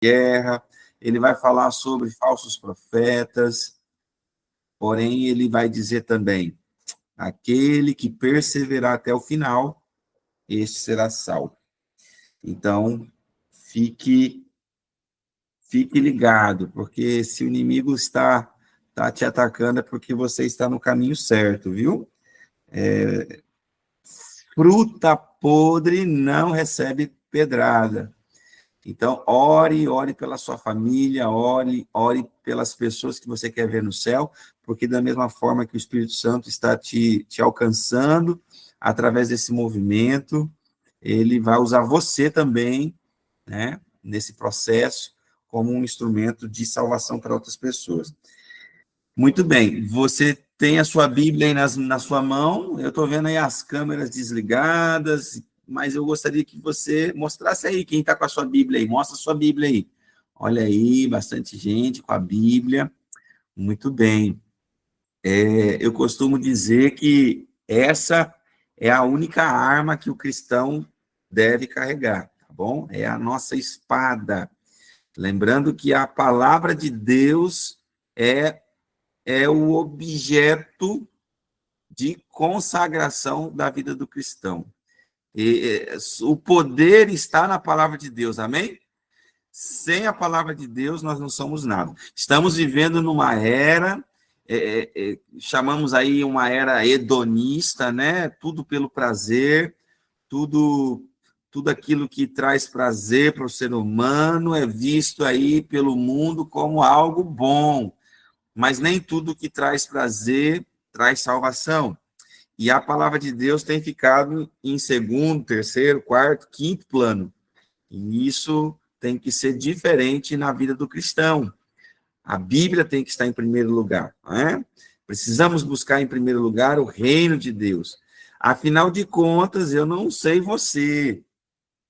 guerra, ele vai falar sobre falsos profetas, porém ele vai dizer também, aquele que perseverar até o final, este será salvo. Então, fique ligado, porque se o inimigo está te atacando é porque você está no caminho certo, viu? Fruta podre não recebe pedrada. Então, ore pela sua família, ore pelas pessoas que você quer ver no céu, porque da mesma forma que o Espírito Santo está te alcançando, através desse movimento, ele vai usar você também, né, nesse processo, como um instrumento de salvação para outras pessoas. Muito bem, você tem a sua Bíblia aí na sua mão, eu estou vendo aí as câmeras desligadas, mas eu gostaria que você mostrasse aí quem está com a sua Bíblia aí, mostra a sua Bíblia aí. Olha aí, bastante gente com a Bíblia, muito bem. Eu costumo dizer que essa é a única arma que o cristão deve carregar, tá bom? É a nossa espada. Lembrando que a palavra de Deus é o objeto de consagração da vida do cristão. O poder está na palavra de Deus, amém? Sem a palavra de Deus, nós não somos nada. Estamos vivendo numa era, chamamos aí uma era hedonista, né? Tudo pelo prazer, tudo aquilo que traz prazer para o ser humano é visto aí pelo mundo como algo bom, mas nem tudo que traz prazer traz salvação. E a palavra de Deus tem ficado em segundo, terceiro, quarto, quinto plano. E isso tem que ser diferente na vida do cristão. A Bíblia tem que estar em primeiro lugar, não é? Precisamos buscar em primeiro lugar o reino de Deus. Afinal de contas, eu não sei você,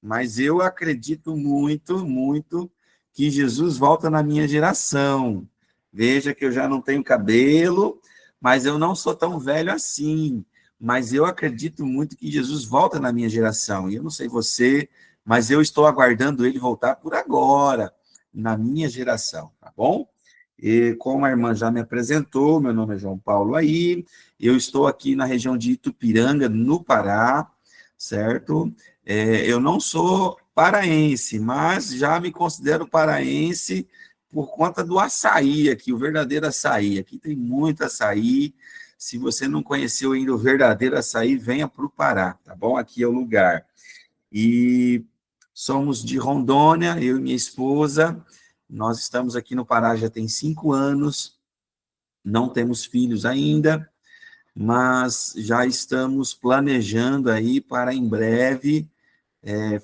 mas eu acredito muito, muito que Jesus volta na minha geração. Veja que eu já não tenho cabelo, mas eu não sou tão velho assim. Mas eu acredito muito que Jesus volta na minha geração. E eu não sei você, mas eu estou aguardando ele voltar por agora, na minha geração, tá bom? E como a irmã já me apresentou, meu nome é João Paulo aí, eu estou aqui na região de Itupiranga, no Pará, certo? Eu não sou paraense, mas já me considero paraense por conta do açaí aqui, o verdadeiro açaí. Aqui tem muito açaí. Se você não conheceu ainda o verdadeiro açaí, venha para o Pará, tá bom? Aqui é o lugar. E somos de Rondônia, eu e minha esposa. Nós estamos aqui no Pará já tem 5 anos, não temos filhos ainda, mas já estamos planejando aí para em breve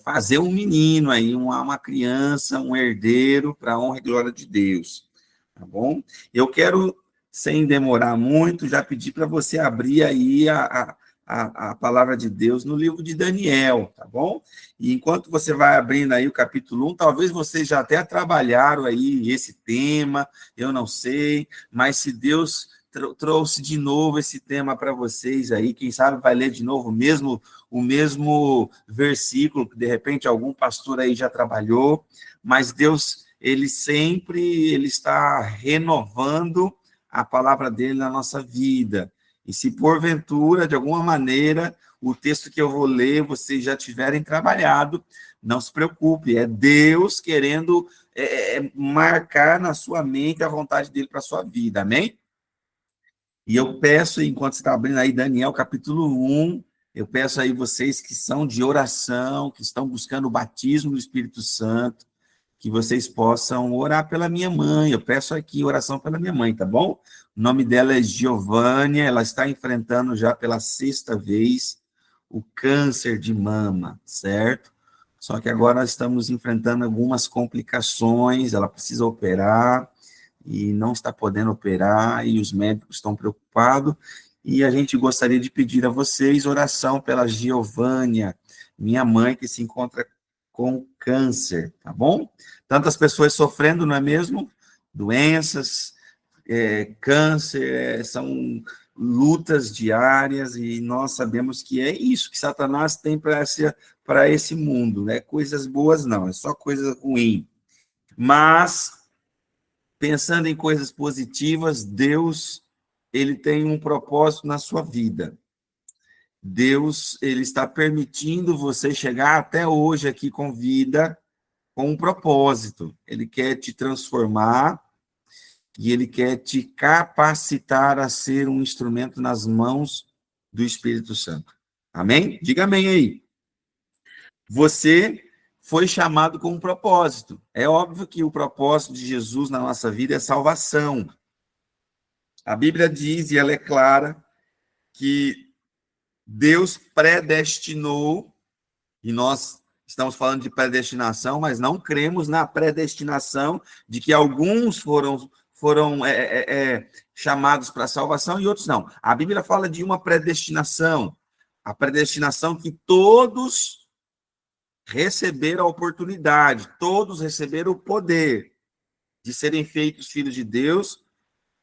fazer um menino aí, uma criança, um herdeiro, para a honra e glória de Deus, tá bom? Eu quero, sem demorar muito, já pedir para você abrir aí a palavra de Deus no livro de Daniel, tá bom? E enquanto você vai abrindo aí o capítulo 1, talvez vocês já até trabalharam aí esse tema, eu não sei, mas se Deus trouxe de novo esse tema para vocês aí, quem sabe vai ler de novo o mesmo versículo, que de repente algum pastor aí já trabalhou, mas Deus, ele está renovando a palavra dele na nossa vida. E se porventura, de alguma maneira, o texto que eu vou ler, vocês já tiverem trabalhado, não se preocupe, é Deus querendo marcar na sua mente a vontade dele para a sua vida, amém? E eu peço, enquanto você está abrindo aí Daniel capítulo 1, eu peço aí vocês que são de oração, que estão buscando o batismo do Espírito Santo, que vocês possam orar pela minha mãe. Eu peço aqui oração pela minha mãe, tá bom? O nome dela é Giovânia, ela está enfrentando já pela 6ª vez o câncer de mama, certo? Só que agora nós estamos enfrentando algumas complicações, ela precisa operar, e não está podendo operar, e os médicos estão preocupados, e a gente gostaria de pedir a vocês oração pela Giovânia, minha mãe, que se encontra com câncer, tá bom? Tantas pessoas sofrendo, não é mesmo? Doenças, câncer, são lutas diárias, e nós sabemos que é isso que Satanás tem para esse mundo, né? Coisas boas não, é só coisa ruim. Mas, pensando em coisas positivas, Deus, ele tem um propósito na sua vida. Deus, ele está permitindo você chegar até hoje aqui com vida, com um propósito. Ele quer te transformar e ele quer te capacitar a ser um instrumento nas mãos do Espírito Santo. Amém? Diga amém aí. Você foi chamado com um propósito. É óbvio que o propósito de Jesus na nossa vida é salvação. A Bíblia diz, e ela é clara, que Deus predestinou, e nós estamos falando de predestinação, mas não cremos na predestinação de que alguns foram chamados para a salvação e outros não. A Bíblia fala de uma predestinação, a predestinação que todos receberam a oportunidade, todos receberam o poder de serem feitos filhos de Deus,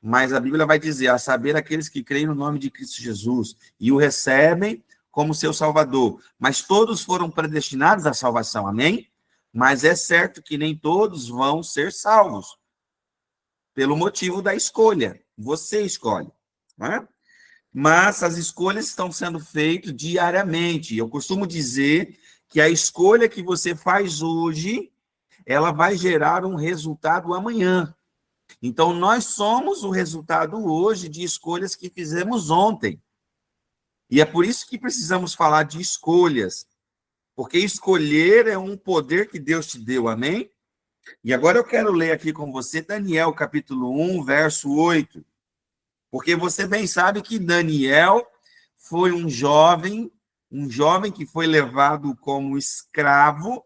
mas a Bíblia vai dizer, a saber, aqueles que creem no nome de Cristo Jesus e o recebem como seu Salvador. Mas todos foram predestinados à salvação, amém? Mas é certo que nem todos vão ser salvos, pelo motivo da escolha. Você escolhe, não é? Mas as escolhas estão sendo feitas diariamente. Eu costumo dizer que a escolha que você faz hoje, ela vai gerar um resultado amanhã. Então, nós somos o resultado hoje de escolhas que fizemos ontem. E é por isso que precisamos falar de escolhas, porque escolher é um poder que Deus te deu, amém? E agora eu quero ler aqui com você Daniel, capítulo 1, verso 8, porque você bem sabe que Daniel foi um jovem que foi levado como escravo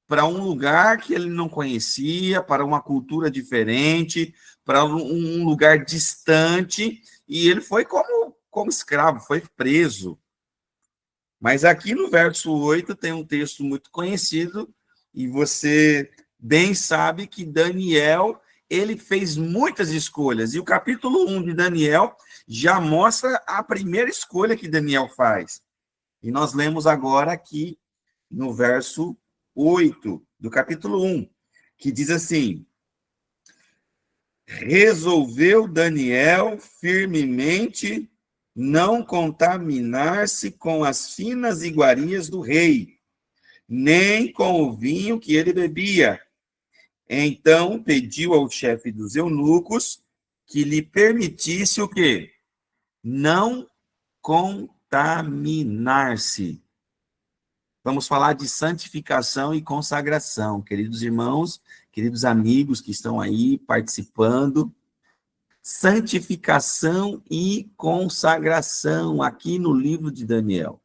para um lugar que ele não conhecia, para uma cultura diferente, para um lugar distante, e ele foi como escravo, foi preso. Mas aqui no verso 8 tem um texto muito conhecido, e você bem sabe que Daniel, ele fez muitas escolhas, e o capítulo 1 de Daniel já mostra a primeira escolha que Daniel faz. E nós lemos agora aqui no verso 8 do capítulo 1, que diz assim: resolveu Daniel firmemente não contaminar-se com as finas iguarias do rei, nem com o vinho que ele bebia. Então pediu ao chefe dos eunucos que lhe permitisse o quê? Não contaminar-se. Vamos falar de santificação e consagração, queridos irmãos, queridos amigos que estão aí participando. Santificação e consagração, aqui no livro de Daniel.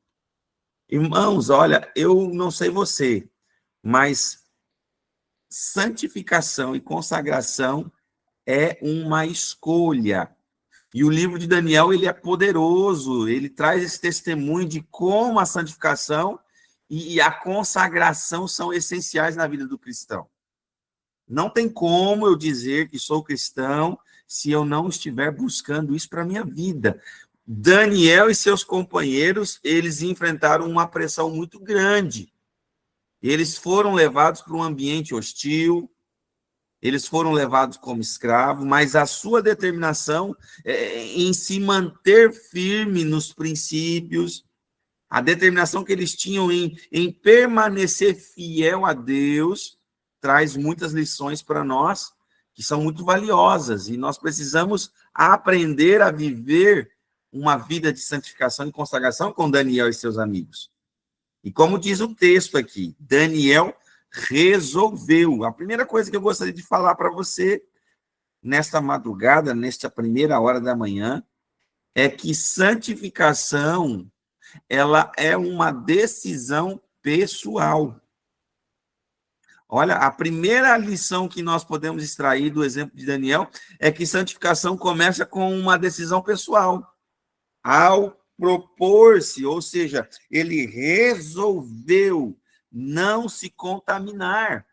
Irmãos, olha, eu não sei você, mas santificação e consagração é uma escolha. E o livro de Daniel, ele é poderoso, ele traz esse testemunho de como a santificação e a consagração são essenciais na vida do cristão. Não tem como eu dizer que sou cristão se eu não estiver buscando isso para a minha vida. Daniel e seus companheiros, eles enfrentaram uma pressão muito grande. Eles foram levados para um ambiente hostil, eles foram levados como escravos, mas a sua determinação em se manter firme nos princípios, a determinação que eles tinham em permanecer fiel a Deus, traz muitas lições para nós, que são muito valiosas, e nós precisamos aprender a viver uma vida de santificação e consagração com Daniel e seus amigos. E como diz o texto aqui, Daniel resolveu. A primeira coisa que eu gostaria de falar para você, nesta madrugada, nesta primeira hora da manhã, é que santificação, ela é uma decisão pessoal. Olha, a primeira lição que nós podemos extrair do exemplo de Daniel é que santificação começa com uma decisão pessoal. Ao propor-se, ou seja, ele resolveu não se contaminar.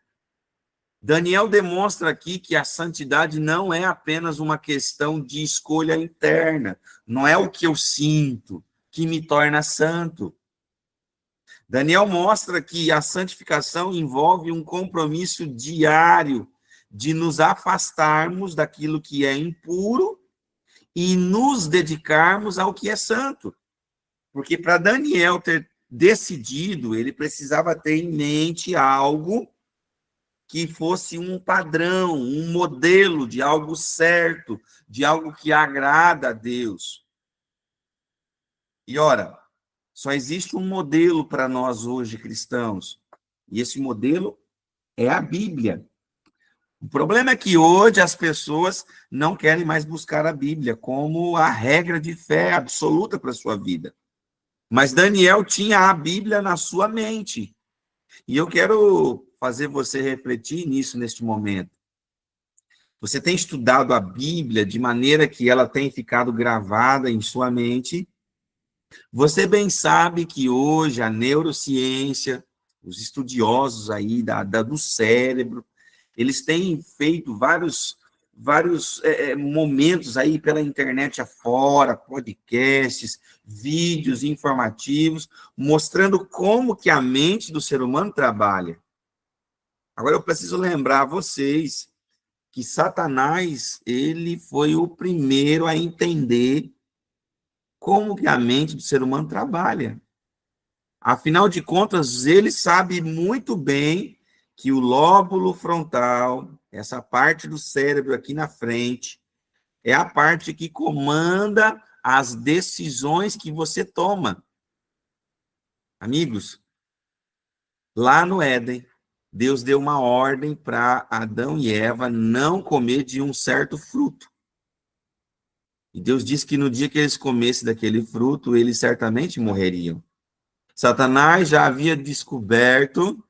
Daniel demonstra aqui que a santidade não é apenas uma questão de escolha interna, não é o que eu sinto que me torna santo. Daniel mostra que a santificação envolve um compromisso diário de nos afastarmos daquilo que é impuro e nos dedicarmos ao que é santo. Porque para Daniel ter decidido, ele precisava ter em mente algo que fosse um padrão, um modelo de algo certo, de algo que agrada a Deus. E ora, só existe um modelo para nós hoje cristãos, e esse modelo é a Bíblia. O problema é que hoje as pessoas não querem mais buscar a Bíblia como a regra de fé absoluta para a sua vida. Mas Daniel tinha a Bíblia na sua mente. E eu quero fazer você refletir nisso neste momento. Você tem estudado a Bíblia de maneira que ela tem ficado gravada em sua mente? Você bem sabe que hoje a neurociência, os estudiosos aí do cérebro, eles têm feito vários momentos aí pela internet afora, podcasts, vídeos informativos, mostrando como que a mente do ser humano trabalha. Agora eu preciso lembrar a vocês que Satanás, ele foi o primeiro a entender como que a mente do ser humano trabalha. Afinal de contas, ele sabe muito bem que o lóbulo frontal, essa parte do cérebro aqui na frente, é a parte que comanda as decisões que você toma. Amigos, lá no Éden, Deus deu uma ordem para Adão e Eva não comer de um certo fruto. E Deus disse que no dia que eles comessem daquele fruto, eles certamente morreriam. Satanás já havia descoberto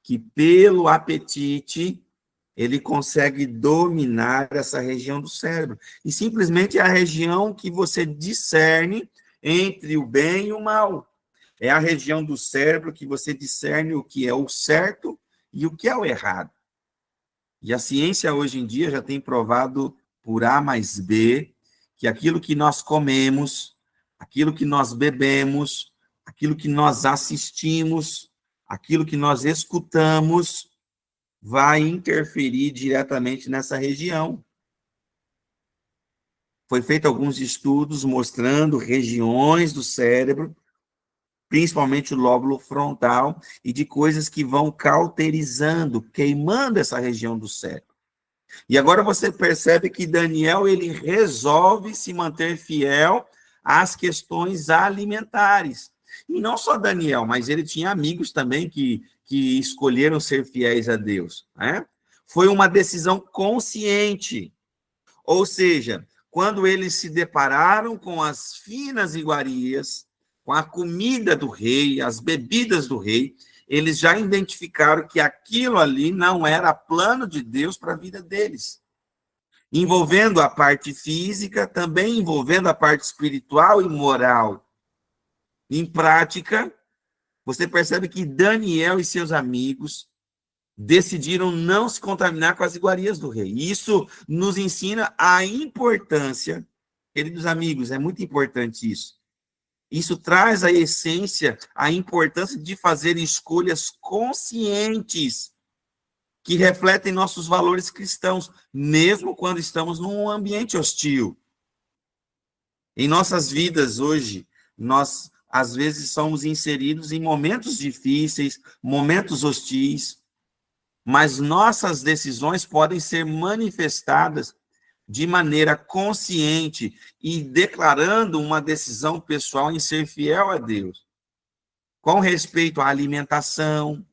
que pelo apetite ele consegue dominar essa região do cérebro. E simplesmente é a região que você discerne entre o bem e o mal. É a região do cérebro que você discerne o que é o certo e o que é o errado. E a ciência hoje em dia já tem provado por A mais B que aquilo que nós comemos, aquilo que nós bebemos, aquilo que nós assistimos, aquilo que nós escutamos, vai interferir diretamente nessa região. Foi feito alguns estudos mostrando regiões do cérebro, principalmente o lóbulo frontal, e de coisas que vão cauterizando, queimando essa região do cérebro. E agora você percebe que Daniel, ele resolve se manter fiel às questões alimentares. E não só Daniel, mas ele tinha amigos também que escolheram ser fiéis a Deus, né? Foi uma decisão consciente. Ou seja, quando eles se depararam com as finas iguarias, com a comida do rei, as bebidas do rei, eles já identificaram que aquilo ali não era plano de Deus para a vida deles. Envolvendo a parte física, também envolvendo a parte espiritual e moral. Em prática, você percebe que Daniel e seus amigos decidiram não se contaminar com as iguarias do rei. Isso nos ensina a importância, queridos amigos, é muito importante isso. Isso traz a essência, a importância de fazer escolhas conscientes que refletem nossos valores cristãos, mesmo quando estamos num ambiente hostil. Em nossas vidas hoje, nós às vezes somos inseridos em momentos difíceis, momentos hostis, mas nossas decisões podem ser manifestadas de maneira consciente e declarando uma decisão pessoal em ser fiel a Deus, com respeito à alimentação,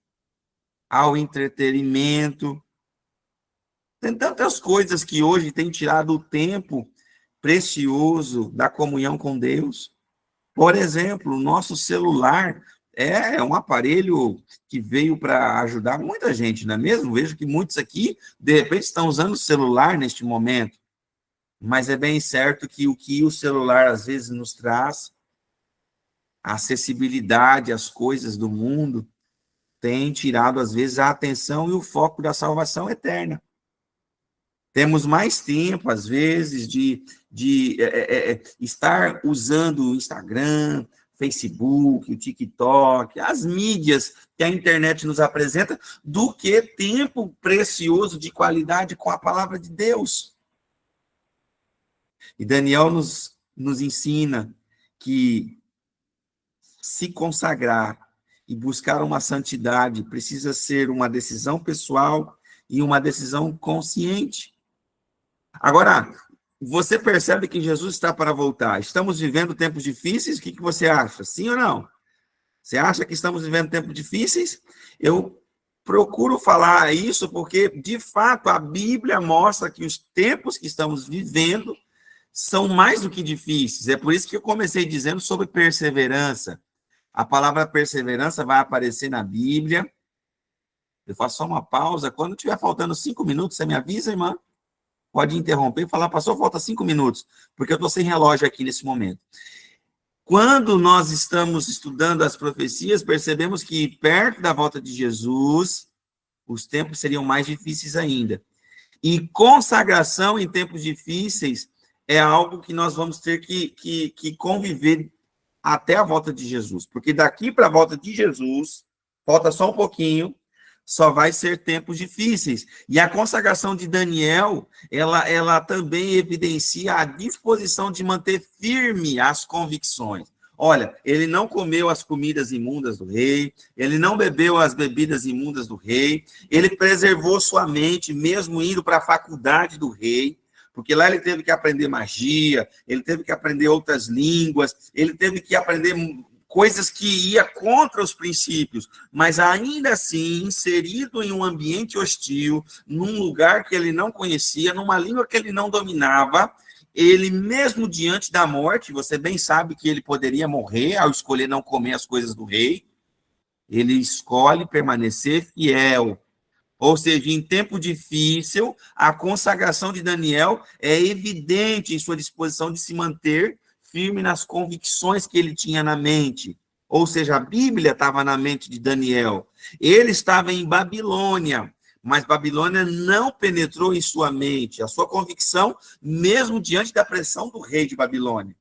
ao entretenimento. Tem tantas coisas que hoje têm tirado o tempo precioso da comunhão com Deus. Por exemplo, o nosso celular é um aparelho que veio para ajudar muita gente, não é mesmo? Vejo que muitos aqui, de repente, estão usando o celular neste momento. Mas é bem certo que o celular às vezes nos traz, a acessibilidade às coisas do mundo, tem tirado às vezes a atenção e o foco da salvação eterna. Temos mais tempo, às vezes, de estar usando o Instagram, Facebook, o TikTok, as mídias que a internet nos apresenta, do que tempo precioso de qualidade com a palavra de Deus. E Daniel nos ensina que se consagrar e buscar uma santidade precisa ser uma decisão pessoal e uma decisão consciente. Agora, você percebe que Jesus está para voltar. Estamos vivendo tempos difíceis? O que você acha? Sim ou não? Você acha que estamos vivendo tempos difíceis? Eu procuro falar isso porque, de fato, a Bíblia mostra que os tempos que estamos vivendo são mais do que difíceis. É por isso que eu comecei dizendo sobre perseverança. A palavra perseverança vai aparecer na Bíblia. Eu faço só uma pausa. Quando tiver faltando 5 minutos, você me avisa, irmã? Pode interromper e falar, pastor, falta 5 minutos, porque eu estou sem relógio aqui nesse momento. Quando nós estamos estudando as profecias, percebemos que perto da volta de Jesus, os tempos seriam mais difíceis ainda. E consagração em tempos difíceis é algo que nós vamos ter que conviver até a volta de Jesus. Porque daqui para a volta de Jesus, falta só um pouquinho, só vai ser tempos difíceis. E a consagração de Daniel, ela também evidencia a disposição de manter firme as convicções. Olha, ele não comeu as comidas imundas do rei, ele não bebeu as bebidas imundas do rei, ele preservou sua mente, mesmo indo para a faculdade do rei, porque lá ele teve que aprender magia, ele teve que aprender outras línguas, ele teve que aprender coisas que ia contra os princípios, mas ainda assim, inserido em um ambiente hostil, num lugar que ele não conhecia, numa língua que ele não dominava, ele mesmo diante da morte, você bem sabe que ele poderia morrer ao escolher não comer as coisas do rei, ele escolhe permanecer fiel. Ou seja, em tempo difícil, a consagração de Daniel é evidente em sua disposição de se manter firme nas convicções que ele tinha na mente. Ou seja, a Bíblia estava na mente de Daniel. Ele estava em Babilônia, mas Babilônia não penetrou em sua mente, a sua convicção, mesmo diante da pressão do rei de Babilônia.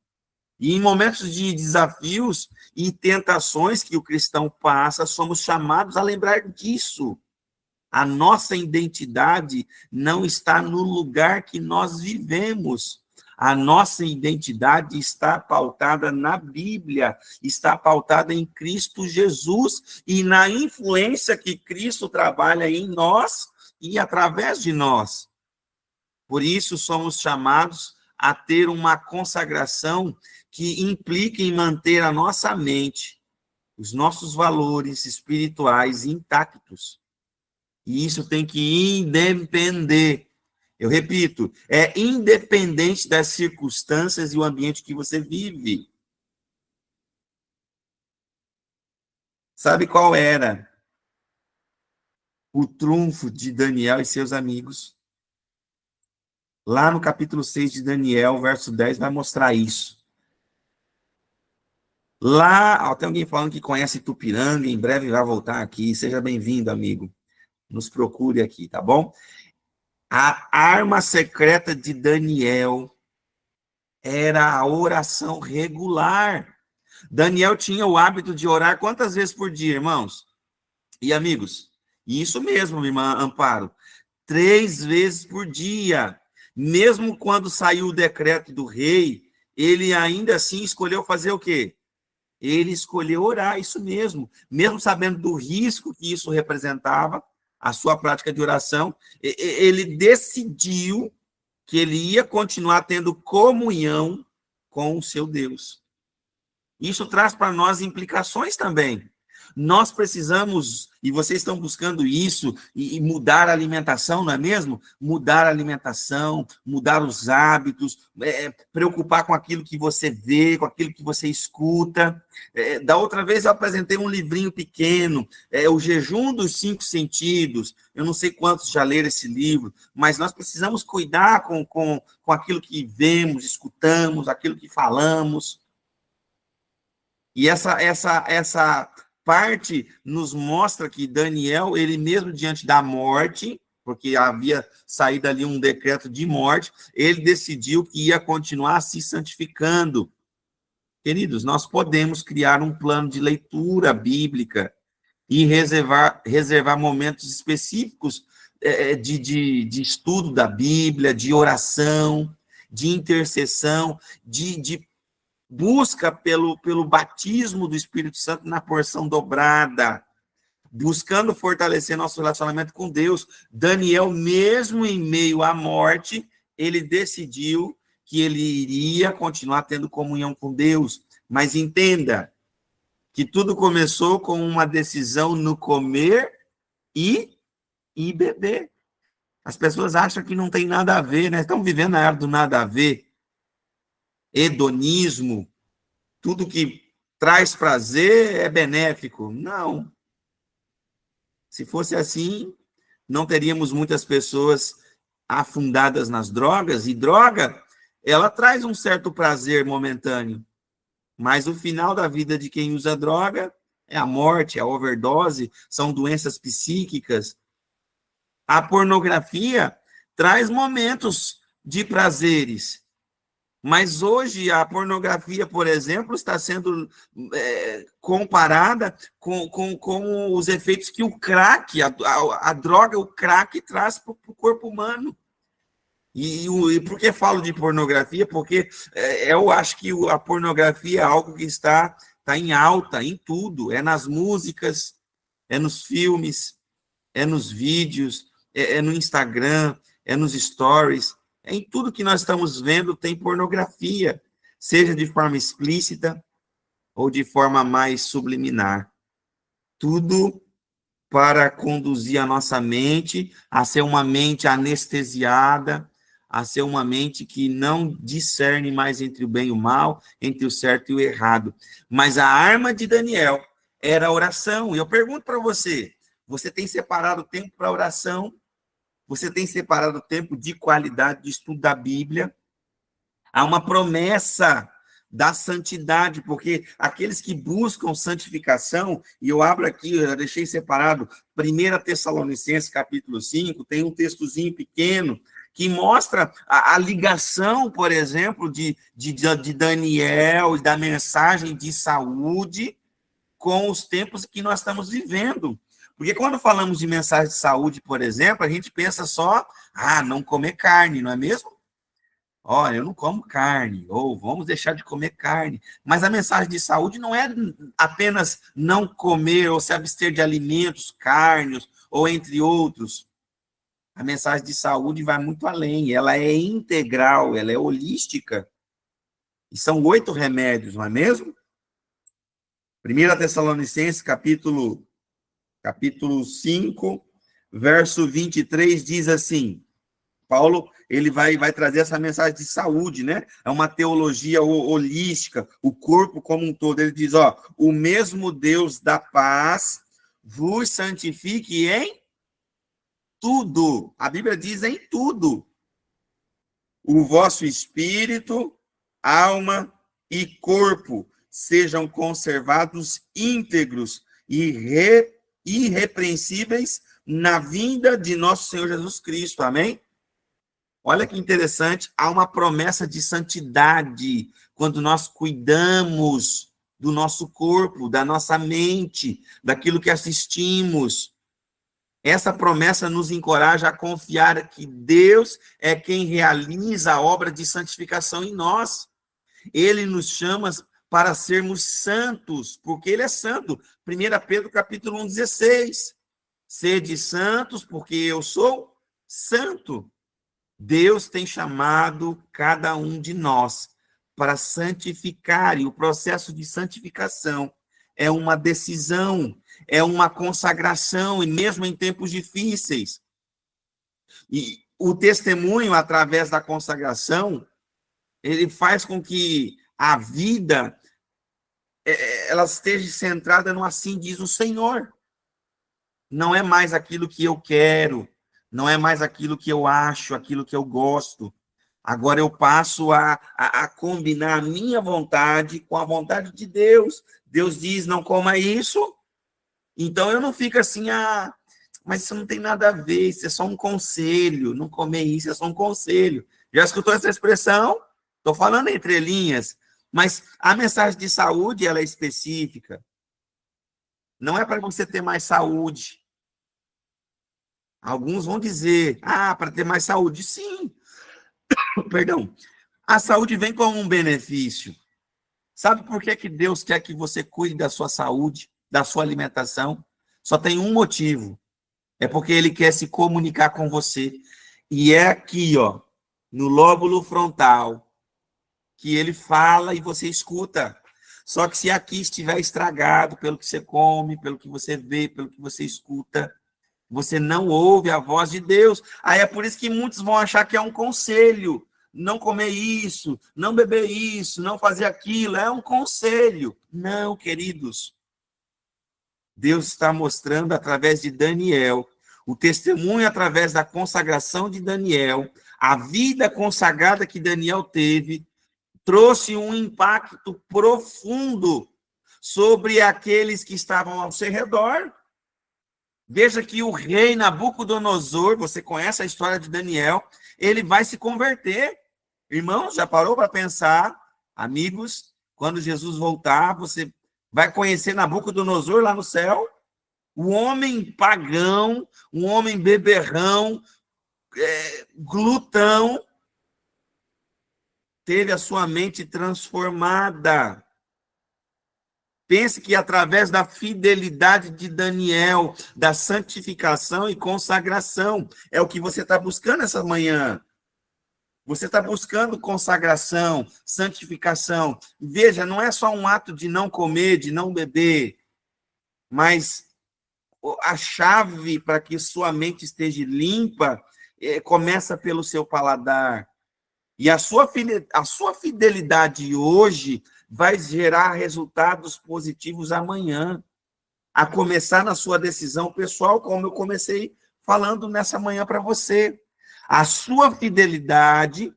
E em momentos de desafios e tentações que o cristão passa, somos chamados a lembrar disso. A nossa identidade não está no lugar que nós vivemos. A nossa identidade está pautada na Bíblia, está pautada em Cristo Jesus e na influência que Cristo trabalha em nós e através de nós. Por isso, somos chamados a ter uma consagração que implica em manter a nossa mente, os nossos valores espirituais intactos. E isso tem que independer. Eu repito, é independente das circunstâncias e o ambiente que você vive. Sabe qual era o trunfo de Daniel e seus amigos? Lá no capítulo 6 de Daniel, verso 10, vai mostrar isso. Lá, tem alguém falando que conhece Tupiranga, em breve vai voltar aqui. Seja bem-vindo, amigo. Nos procure aqui, tá bom? A arma secreta de Daniel era a oração regular. Daniel tinha o hábito de orar quantas vezes por dia, irmãos? E amigos? Isso mesmo, irmã Amparo. 3 vezes por dia. Mesmo quando saiu o decreto do rei, ele ainda assim escolheu fazer o quê? Ele escolheu orar, isso mesmo. Mesmo sabendo do risco que isso representava, a sua prática de oração, ele decidiu que ele ia continuar tendo comunhão com o seu Deus. Isso traz para nós implicações também. Nós precisamos, e vocês estão buscando isso, e mudar a alimentação, não é mesmo? Mudar a alimentação, mudar os hábitos, preocupar com aquilo que você vê, com aquilo que você escuta. Da outra vez eu apresentei um livrinho pequeno, O Jejum dos 5 Sentidos. Eu não sei quantos já leram esse livro, mas nós precisamos cuidar com aquilo que vemos, escutamos, aquilo que falamos. E essa parte nos mostra que Daniel, ele mesmo diante da morte, porque havia saído ali um decreto de morte, ele decidiu que ia continuar se santificando. Queridos, nós podemos criar um plano de leitura bíblica e reservar momentos específicos de estudo da Bíblia, de oração, de intercessão, de busca pelo batismo do Espírito Santo na porção dobrada, buscando fortalecer nosso relacionamento com Deus. Daniel, mesmo em meio à morte, ele decidiu que ele iria continuar tendo comunhão com Deus. Mas entenda que tudo começou com uma decisão no comer e beber. As pessoas acham que não tem nada a ver, né? Estão vivendo a era do nada a ver. Hedonismo, tudo que traz prazer é benéfico. Não. Se fosse assim, não teríamos muitas pessoas afundadas nas drogas, e droga, ela traz um certo prazer momentâneo, mas o final da vida de quem usa droga é a morte, a overdose, são doenças psíquicas. A pornografia traz momentos de prazeres, mas hoje a pornografia, por exemplo, está sendo comparada com os efeitos que o crack, a droga, o crack traz para o corpo humano. E por que falo de pornografia? Porque eu acho que a pornografia é algo que está em alta, em tudo. É nas músicas, é nos filmes, é nos vídeos, é no Instagram, é nos stories. Em tudo que nós estamos vendo tem pornografia, seja de forma explícita ou de forma mais subliminar. Tudo para conduzir a nossa mente a ser uma mente anestesiada, a ser uma mente que não discerne mais entre o bem e o mal, entre o certo e o errado. Mas a arma de Daniel era a oração. E eu pergunto para você, você tem separado tempo para oração? Você tem separado tempo de qualidade de estudo da Bíblia? Há uma promessa da santidade, porque aqueles que buscam santificação, e eu abro aqui, eu deixei separado, 1 Tessalonicenses, capítulo 5, tem um textozinho pequeno, que mostra a ligação, por exemplo, de Daniel e da mensagem de saúde com os tempos que nós estamos vivendo. Porque quando falamos de mensagem de saúde, por exemplo, a gente pensa só, não comer carne, não é mesmo? Olha, eu não como carne, ou vamos deixar de comer carne. Mas a mensagem de saúde não é apenas não comer ou se abster de alimentos, carnes, ou entre outros. A mensagem de saúde vai muito além, ela é integral, ela é holística. E são 8 remédios, não é mesmo? 1 Tessalonicenses, capítulo 5, verso 23, diz assim, Paulo, ele vai trazer essa mensagem de saúde, né? É uma teologia holística, o corpo como um todo. Ele diz, o mesmo Deus da paz vos santifique em tudo. A Bíblia diz em tudo. O vosso espírito, alma e corpo sejam conservados íntegros e irrepreensíveis na vinda de nosso Senhor Jesus Cristo. Amém? Olha que interessante, há uma promessa de santidade quando nós cuidamos do nosso corpo, da nossa mente, daquilo que assistimos. Essa promessa nos encoraja a confiar que Deus é quem realiza a obra de santificação em nós. Ele nos chama para sermos santos, porque Ele é santo. 1 Pedro capítulo 1, 16. Sede santos, porque eu sou santo. Deus tem chamado cada um de nós para santificar, e o processo de santificação é uma decisão, é uma consagração, e mesmo em tempos difíceis. E o testemunho, através da consagração, ele faz com que a vida ela esteja centrada no assim diz o Senhor. Não é mais aquilo que eu quero, não é mais aquilo que eu acho, aquilo que eu gosto. Agora eu passo a combinar a minha vontade com a vontade de Deus. Deus diz, não coma isso. Então eu não fico assim, mas isso não tem nada a ver, isso é só um conselho. Não comer isso é só um conselho. Já escutou essa expressão? Estou falando entre linhas. Mas a mensagem de saúde, ela é específica. Não é para você ter mais saúde. Alguns vão dizer, para ter mais saúde. Sim, perdão. A saúde vem como um benefício. Sabe por que Deus quer que você cuide da sua saúde, da sua alimentação? Só tem um motivo. É porque ele quer se comunicar com você. E é aqui, ó, no lóbulo frontal, que ele fala e você escuta. Só que se aqui estiver estragado pelo que você come, pelo que você vê, pelo que você escuta, você não ouve a voz de Deus. Aí é por isso que muitos vão achar que é um conselho. Não comer isso, não beber isso, não fazer aquilo. É um conselho. Não, queridos. Deus está mostrando através de Daniel, o testemunho através da consagração de Daniel, a vida consagrada que Daniel teve, trouxe um impacto profundo sobre aqueles que estavam ao seu redor. Veja que o rei Nabucodonosor, você conhece a história de Daniel, ele vai se converter. Irmãos, já parou para pensar? Amigos, quando Jesus voltar, você vai conhecer Nabucodonosor lá no céu? Um homem pagão, um homem beberrão, glutão, teve a sua mente transformada. Pense que através da fidelidade de Daniel, da santificação e consagração, é o que você está buscando essa manhã. Você está buscando consagração, santificação. Veja, não é só um ato de não comer, de não beber, mas a chave para que sua mente esteja limpa começa pelo seu paladar. E a sua fidelidade hoje vai gerar resultados positivos amanhã, a começar na sua decisão pessoal, como eu comecei falando nessa manhã para você. A sua fidelidade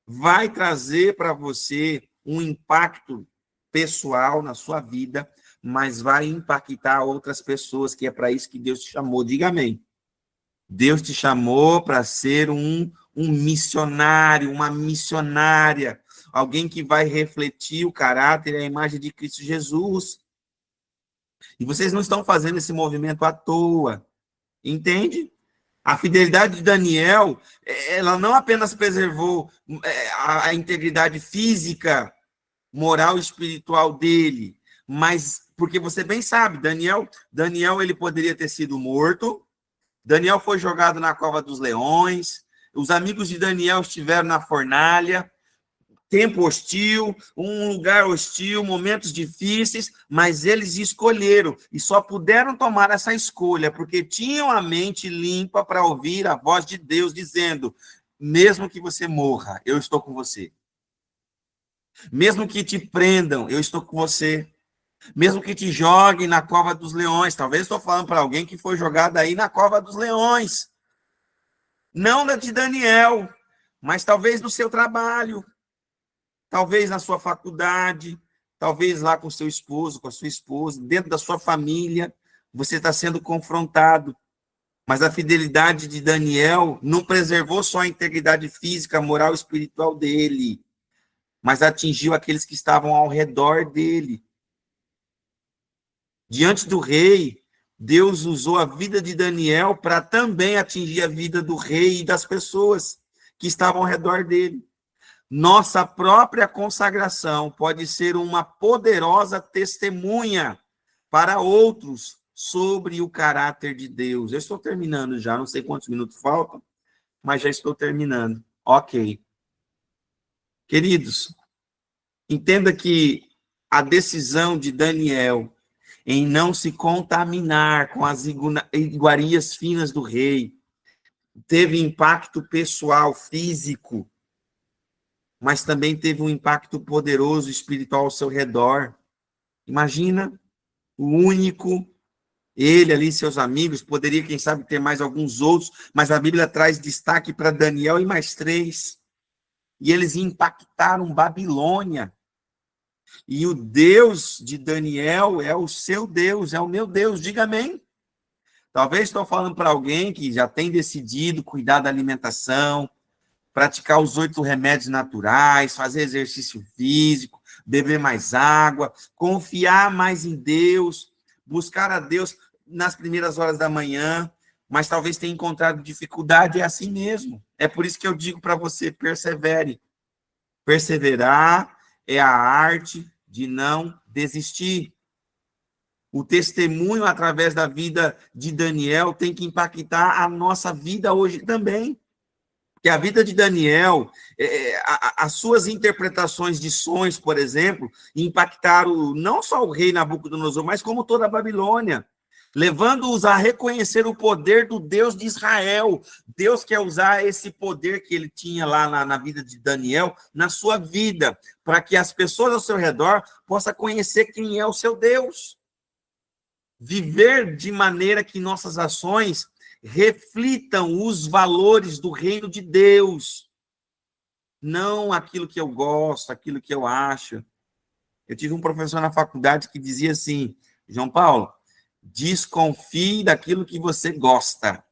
vai trazer para você um impacto pessoal na sua vida, mas vai impactar outras pessoas, que é para isso que Deus te chamou. Diga amém. Deus te chamou para ser um missionário, uma missionária, alguém que vai refletir o caráter e a imagem de Cristo Jesus. E vocês não estão fazendo esse movimento à toa, entende? A fidelidade de Daniel, ela não apenas preservou a integridade física, moral e espiritual dele, mas porque você bem sabe, Daniel ele poderia ter sido morto. Daniel foi jogado na cova dos leões, os amigos de Daniel estiveram na fornalha, tempo hostil, um lugar hostil, momentos difíceis, mas eles escolheram e só puderam tomar essa escolha porque tinham a mente limpa para ouvir a voz de Deus dizendo: mesmo que você morra, eu estou com você. Mesmo que te prendam, eu estou com você. Mesmo que te joguem na cova dos leões, talvez estou falando para alguém que foi jogado aí na cova dos leões. Não da de Daniel, mas talvez no seu trabalho, talvez na sua faculdade, talvez lá com seu esposo, com a sua esposa, dentro da sua família, você está sendo confrontado. Mas a fidelidade de Daniel não preservou só a integridade física, moral e espiritual dele, mas atingiu aqueles que estavam ao redor dele. Diante do rei, Deus usou a vida de Daniel para também atingir a vida do rei e das pessoas que estavam ao redor dele. Nossa própria consagração pode ser uma poderosa testemunha para outros sobre o caráter de Deus. Eu estou terminando já, não sei quantos minutos faltam, mas já estou terminando. Ok. Queridos, entenda que a decisão de Daniel em não se contaminar com as iguarias finas do rei teve impacto pessoal, físico, mas também teve um impacto poderoso espiritual ao seu redor. Imagina, o único, ele ali, seus amigos, poderia, quem sabe, ter mais alguns outros, mas a Bíblia traz destaque para Daniel e mais 3. E eles impactaram Babilônia. E o Deus de Daniel é o seu Deus, é o meu Deus, diga amém. Talvez estou falando para alguém que já tem decidido cuidar da alimentação, praticar os 8 remédios naturais, fazer exercício físico, beber mais água, confiar mais em Deus, buscar a Deus nas primeiras horas da manhã, mas talvez tenha encontrado dificuldade, é assim mesmo. É por isso que eu digo para você, persevere. Perseverar é a arte de não desistir. O testemunho através da vida de Daniel tem que impactar a nossa vida hoje também. Porque a vida de Daniel, as suas interpretações de sonhos, por exemplo, impactaram não só o rei Nabucodonosor, mas como toda a Babilônia, levando-os a reconhecer o poder do Deus de Israel. Deus quer usar esse poder que ele tinha lá na vida de Daniel, na sua vida, para que as pessoas ao seu redor possam conhecer quem é o seu Deus. Viver de maneira que nossas ações reflitam os valores do reino de Deus, não aquilo que eu gosto, aquilo que eu acho. Eu tive um professor na faculdade que dizia assim: João Paulo, desconfie daquilo que você gosta,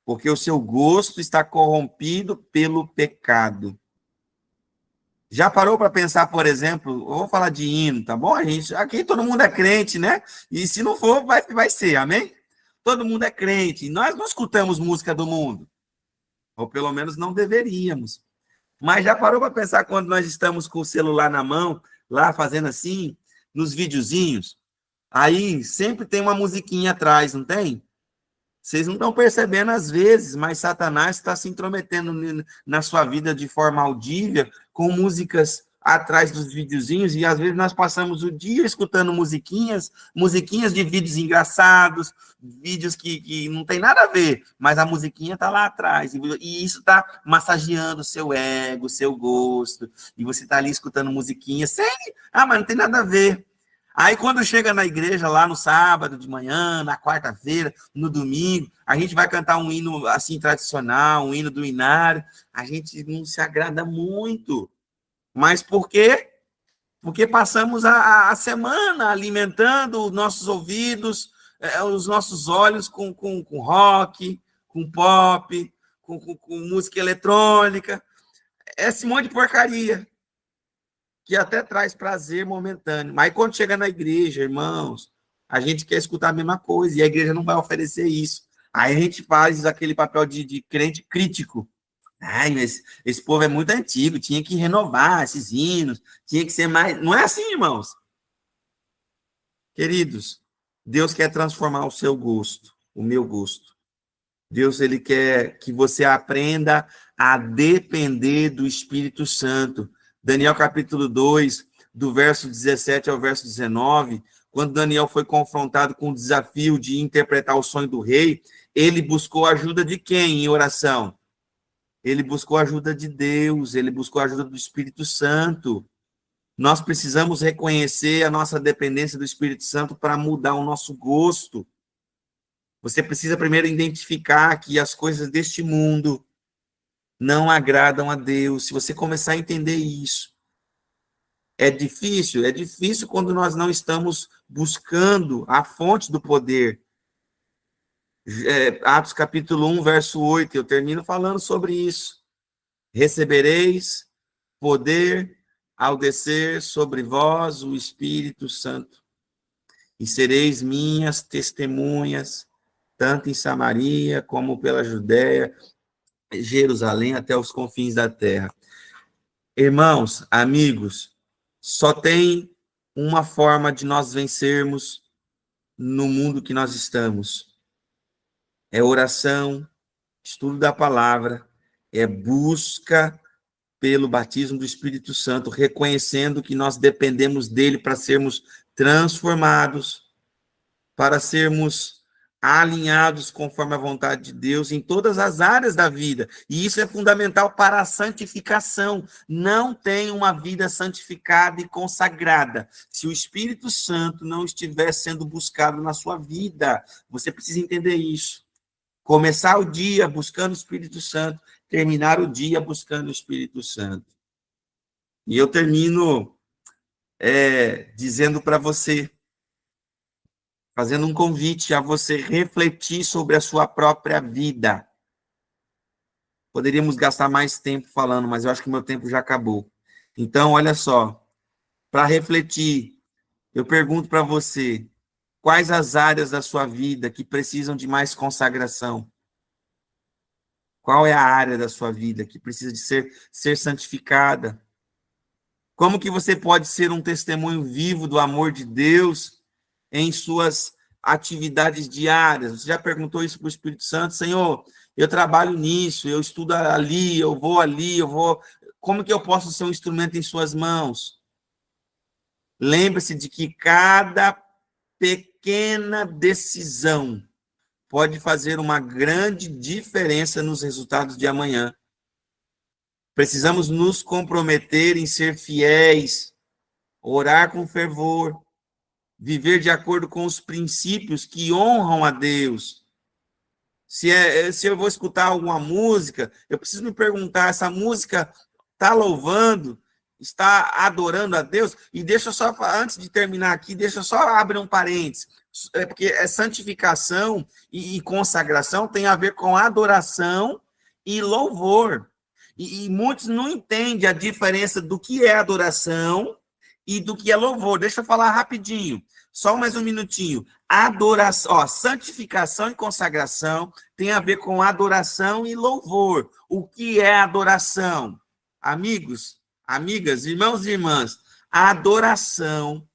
porque o seu gosto está corrompido pelo pecado. Já parou para pensar, por exemplo, eu vou falar de hino, tá bom? Aqui todo mundo é crente, né? E se não for, vai ser, amém? Todo mundo é crente. Nós não escutamos música do mundo, ou pelo menos não deveríamos. Mas já parou para pensar quando nós estamos com o celular na mão, lá fazendo assim, nos videozinhos? Aí sempre tem uma musiquinha atrás, não tem? Vocês não estão percebendo às vezes, mas Satanás está se intrometendo na sua vida de forma audível, com músicas atrás dos videozinhos, e às vezes nós passamos o dia escutando musiquinhas de vídeos engraçados, vídeos que não tem nada a ver, mas a musiquinha está lá atrás, e isso está massageando o seu ego, o seu gosto, e você está ali escutando musiquinha, sem, mas não tem nada a ver. Aí, quando chega na igreja, lá no sábado de manhã, na quarta-feira, no domingo, a gente vai cantar um hino assim tradicional, um hino do inário, a gente não se agrada muito. Mas por quê? Porque passamos a semana alimentando os nossos ouvidos, os nossos olhos com rock, com pop, com música eletrônica, esse monte de porcaria, que até traz prazer momentâneo. Mas quando chega na igreja, irmãos, a gente quer escutar a mesma coisa, e a igreja não vai oferecer isso. Aí a gente faz aquele papel de crente crítico. Ai, mas esse povo é muito antigo, tinha que renovar esses hinos, tinha que ser mais... Não é assim, irmãos. Queridos, Deus quer transformar o seu gosto, o meu gosto. Deus, ele quer que você aprenda a depender do Espírito Santo. Daniel capítulo 2, do verso 17 ao verso 19, quando Daniel foi confrontado com o desafio de interpretar o sonho do rei, ele buscou a ajuda de quem em oração? Ele buscou a ajuda de Deus, ele buscou a ajuda do Espírito Santo. Nós precisamos reconhecer a nossa dependência do Espírito Santo para mudar o nosso gosto. Você precisa primeiro identificar que as coisas deste mundo não agradam a Deus. Se você começar a entender isso, é difícil quando nós não estamos buscando a fonte do poder. Atos capítulo 1, verso 8, eu termino falando sobre isso. Recebereis poder ao descer sobre vós o Espírito Santo, e sereis minhas testemunhas, tanto em Samaria como pela Judéia, Jerusalém, até os confins da terra. Irmãos, amigos, só tem uma forma de nós vencermos no mundo que nós estamos. É oração, estudo da palavra, é busca pelo batismo do Espírito Santo, reconhecendo que nós dependemos dele para sermos transformados, para sermos alinhados conforme a vontade de Deus em todas as áreas da vida. E isso é fundamental para a santificação. Não tem uma vida santificada e consagrada se o Espírito Santo não estiver sendo buscado na sua vida. Você precisa entender isso. Começar o dia buscando o Espírito Santo, terminar o dia buscando o Espírito Santo. E eu termino dizendo para você, fazendo um convite a você refletir sobre a sua própria vida. Poderíamos gastar mais tempo falando, mas eu acho que o meu tempo já acabou. Então, olha só, para refletir. Eu pergunto para você, quais as áreas da sua vida que precisam de mais consagração? Qual é a área da sua vida que precisa de ser santificada? Como que você pode ser um testemunho vivo do amor de Deus em suas atividades diárias? Você já perguntou isso para o Espírito Santo? Senhor, eu trabalho nisso, eu estudo ali, eu vou ali, eu vou... Como que eu posso ser um instrumento em suas mãos? Lembre-se de que cada pequena decisão pode fazer uma grande diferença nos resultados de amanhã. Precisamos nos comprometer em ser fiéis, orar com fervor, viver de acordo com os princípios que honram a Deus. Se eu vou escutar alguma música, eu preciso me perguntar, essa música está louvando, está adorando a Deus? E deixa só, antes de terminar aqui, deixa só abrir um parênteses, porque santificação e consagração tem a ver com adoração e louvor. E muitos não entendem a diferença do que é adoração e do que é louvor. Deixa eu falar rapidinho, só mais um minutinho. Adoração, ó, santificação e consagração tem a ver com adoração e louvor. O que é adoração? Amigos, amigas, irmãos e irmãs, a adoração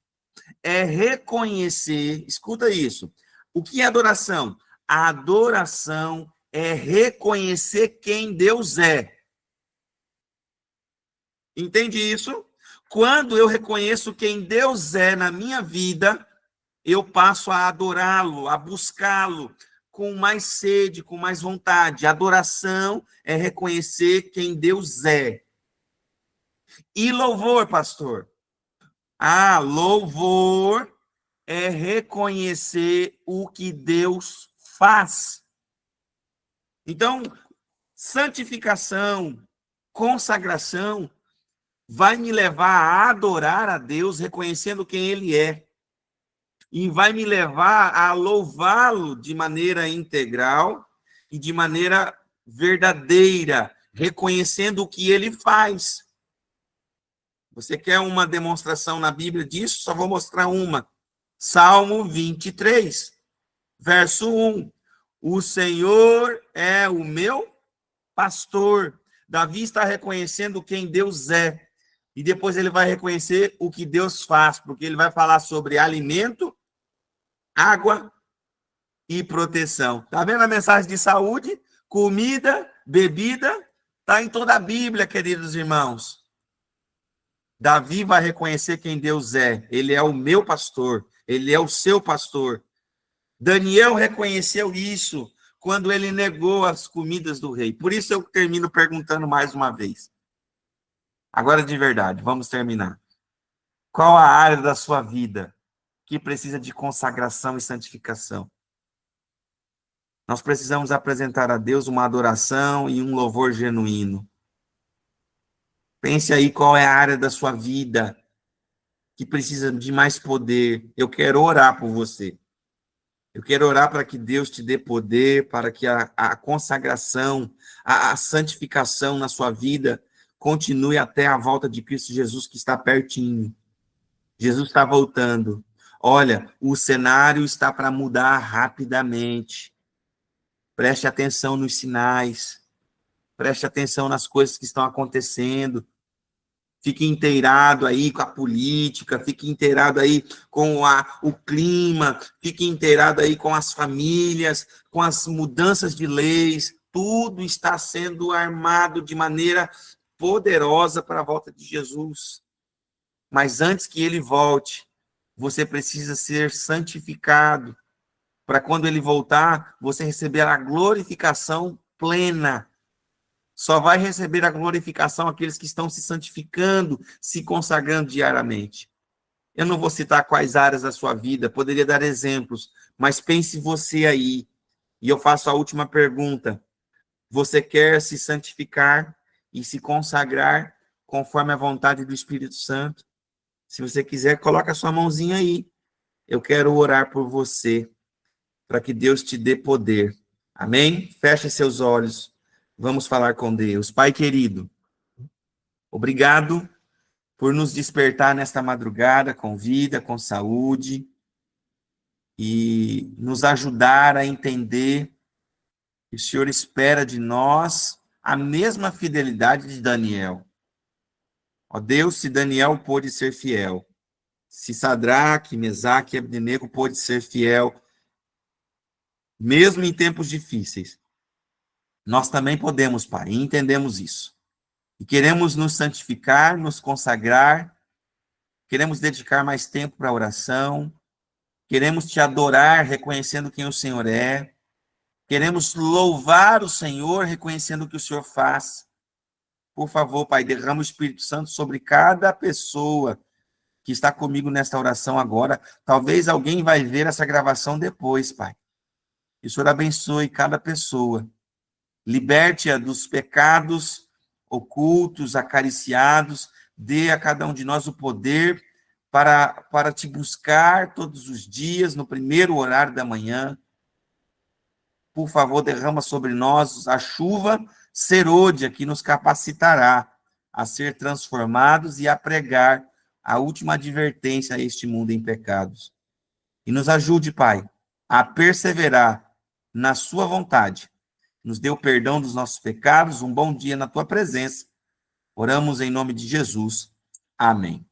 é reconhecer, escuta isso. O que é adoração? A adoração é reconhecer quem Deus é. Entende isso? Quando eu reconheço quem Deus é na minha vida, eu passo a adorá-lo, a buscá-lo com mais sede, com mais vontade. Adoração é reconhecer quem Deus é. E louvor, pastor? Ah, louvor é reconhecer o que Deus faz. Então, santificação, consagração, vai me levar a adorar a Deus, reconhecendo quem Ele é. E vai me levar a louvá-lo de maneira integral e de maneira verdadeira, reconhecendo o que Ele faz. Você quer uma demonstração na Bíblia disso? Só vou mostrar uma. Salmo 23, verso 1. O Senhor é o meu pastor. Davi está reconhecendo quem Deus é. E depois ele vai reconhecer o que Deus faz, porque ele vai falar sobre alimento, água e proteção. Está vendo a mensagem de saúde? Comida, bebida, está em toda a Bíblia, queridos irmãos. Davi vai reconhecer quem Deus é. Ele é o meu pastor, ele é o seu pastor. Daniel reconheceu isso quando ele negou as comidas do rei. Por isso eu termino perguntando mais uma vez. Agora de verdade, vamos terminar. Qual a área da sua vida que precisa de consagração e santificação? Nós precisamos apresentar a Deus uma adoração e um louvor genuíno. Pense aí qual é a área da sua vida que precisa de mais poder. Eu quero orar por você. Eu quero orar para que Deus te dê poder, para que a consagração, a santificação na sua vida continue até a volta de Cristo Jesus, que está pertinho. Jesus está voltando. Olha, o cenário está para mudar rapidamente. Preste atenção nos sinais. Preste atenção nas coisas que estão acontecendo. Fique inteirado aí com a política, fique inteirado aí com o clima, fique inteirado aí com as famílias, com as mudanças de leis. Tudo está sendo armado de maneira poderosa para a volta de Jesus. Mas antes que ele volte, você precisa ser santificado, para quando ele voltar, você receber a glorificação plena. Só vai receber a glorificação aqueles que estão se santificando, se consagrando diariamente. Eu não vou citar quais áreas da sua vida, poderia dar exemplos, mas pense você aí. E eu faço a última pergunta. Você quer se santificar e se consagrar conforme a vontade do Espírito Santo? Se você quiser, coloca a sua mãozinha aí. Eu quero orar por você, para que Deus te dê poder. Amém? Feche seus olhos. Vamos falar com Deus. Pai querido, obrigado por nos despertar nesta madrugada com vida, com saúde, e nos ajudar a entender que o Senhor espera de nós a mesma fidelidade de Daniel. Ó Deus, se Daniel pôde ser fiel, se Sadraque, Mesaque e Abdenego pôde ser fiel, mesmo em tempos difíceis, nós também podemos, Pai, e entendemos isso. E queremos nos santificar, nos consagrar, queremos dedicar mais tempo para a oração, queremos te adorar, reconhecendo quem o Senhor é, queremos louvar o Senhor, reconhecendo o que o Senhor faz. Por favor, Pai, derrama o Espírito Santo sobre cada pessoa que está comigo nesta oração agora. Talvez alguém vai ver essa gravação depois, Pai. Que o Senhor abençoe cada pessoa. Liberte-a dos pecados ocultos, acariciados. Dê a cada um de nós o poder para te buscar todos os dias, no primeiro horário da manhã. Por favor, derrama sobre nós a chuva serôdia que nos capacitará a ser transformados e a pregar a última advertência a este mundo em pecados. E nos ajude, Pai, a perseverar na sua vontade. Nos dê o perdão dos nossos pecados, um bom dia na tua presença. Oramos em nome de Jesus. Amém.